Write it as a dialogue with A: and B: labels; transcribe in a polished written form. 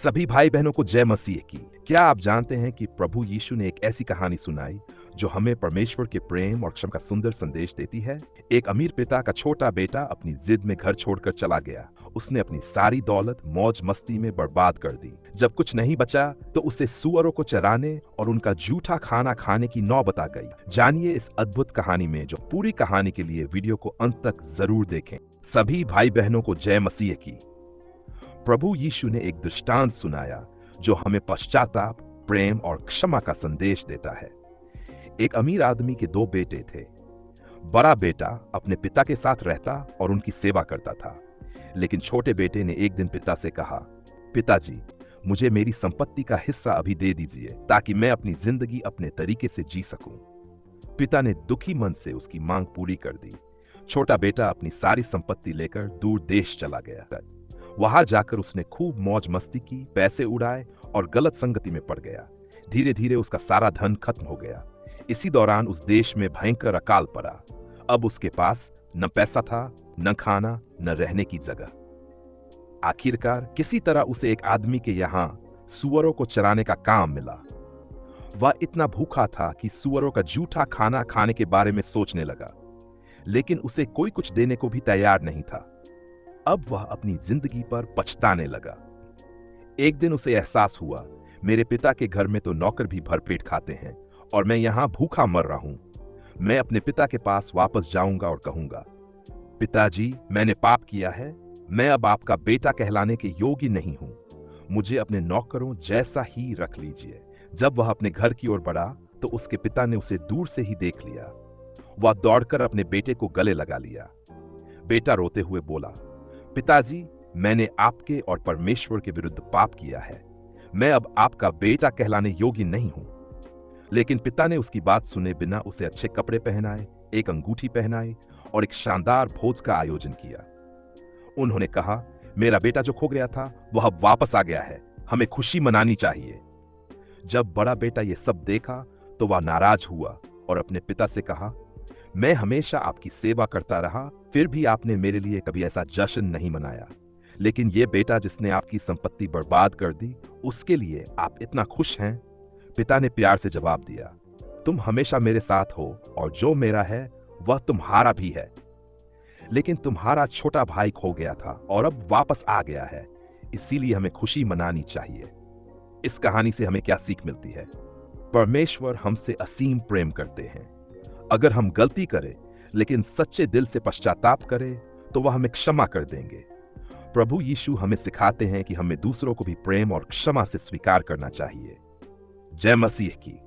A: सभी भाई बहनों को जय मसीह की। क्या आप जानते हैं कि प्रभु यीशु ने एक ऐसी कहानी सुनाई जो हमें परमेश्वर के प्रेम और क्षमा का सुंदर संदेश देती है। एक अमीर पिता का छोटा बेटा अपनी जिद में घर छोड़कर चला गया। उसने अपनी सारी दौलत मौज मस्ती में बर्बाद कर दी। जब कुछ नहीं बचा तो उसे सूअरों को चराने और उनका जूठा खाना खाने की नौबत आ गई। जानिए इस अद्भुत कहानी में। जो पूरी कहानी के लिए वीडियो को अंत तक जरूर देखें। सभी भाई बहनों को जय मसीह की। प्रभु यीशु ने एक दृष्टांत सुनाया जो हमें पश्चाताप, प्रेम और क्षमा का संदेश देता है। एक अमीर आदमी के दो बेटे थे। बड़ा बेटा अपने पिता के साथ रहता और उनकी सेवा करता था, लेकिन छोटे बेटे ने एक दिन पिता से कहा, पिताजी, मुझे मेरी संपत्ति का हिस्सा अभी दे दीजिए ताकि मैं अपनी जिंदगी अपने तरीके से जी सकूं। पिता ने दुखी मन से उसकी मांग पूरी कर दी। छोटा बेटा अपनी सारी संपत्ति लेकर दूर देश चला गया। वहां जाकर उसने खूब मौज मस्ती की, पैसे उड़ाए और गलत संगति में पड़ गया। धीरे धीरे उसका सारा धन खत्म हो गया। इसी दौरान उस देश में भयंकर अकाल पड़ा। अब उसके पास न पैसा था, न खाना, न रहने की जगह। आखिरकार किसी तरह उसे एक आदमी के यहां सूअरों को चराने का काम मिला। वह इतना भूखा था कि सूअरों का जूठा खाना खाने के बारे में सोचने लगा, लेकिन उसे कोई कुछ देने को भी तैयार नहीं था। अब वह अपनी जिंदगी पर पछताने लगा। एक दिन उसे एहसास हुआ, मेरे पिता के घर में तो नौकर भी भरपेट खाते हैं और मैं यहां भूखा मर रहा हूं। मैं अपने पिता के पास वापस जाऊंगा और कहूंगा, पिताजी, मैंने पाप किया है। मैं अब आपका बेटा कहलाने के योग्य नहीं हूं। मुझे अपने नौकरों जैसा ही रख लीजिए। जब वह अपने घर की ओर बढ़ा तो उसके पिता ने उसे दूर से ही देख लिया। वह दौड़कर अपने बेटे को गले लगा लिया। बेटा रोते हुए बोला, पिताजी, मैंने आपके और परमेश्वर के विरुद्ध पाप किया है। मैं अब आपका बेटा कहलाने योग्य नहीं हूं। लेकिन पिता ने उसकी बात सुने बिना उसे अच्छे कपड़े पहनाए, एक अंगूठी पहनाई और एक शानदार भोज का आयोजन किया। उन्होंने कहा, मेरा बेटा जो खो गया था वह अब वापस आ गया है। हमें खुशी मनानी चाहिए। जब बड़ा बेटा यह सब देखा तो वह नाराज हुआ और अपने पिता से कहा, मैं हमेशा आपकी सेवा करता रहा, फिर भी आपने मेरे लिए कभी ऐसा जश्न नहीं मनाया। लेकिन यह बेटा जिसने आपकी संपत्ति बर्बाद कर दी, उसके लिए आप इतना खुश हैं? पिता ने प्यार से जवाब दिया, तुम हमेशा मेरे साथ हो और जो मेरा है वह तुम्हारा भी है। लेकिन तुम्हारा छोटा भाई खो गया था और अब वापस आ गया है, इसीलिए हमें खुशी मनानी चाहिए। इस कहानी से हमें क्या सीख मिलती है? परमेश्वर हमसे असीम प्रेम करते हैं। अगर हम गलती करें लेकिन सच्चे दिल से पश्चाताप करें तो वह हमें क्षमा कर देंगे। प्रभु यीशु हमें सिखाते हैं कि हमें दूसरों को भी प्रेम और क्षमा से स्वीकार करना चाहिए। जय मसीह की।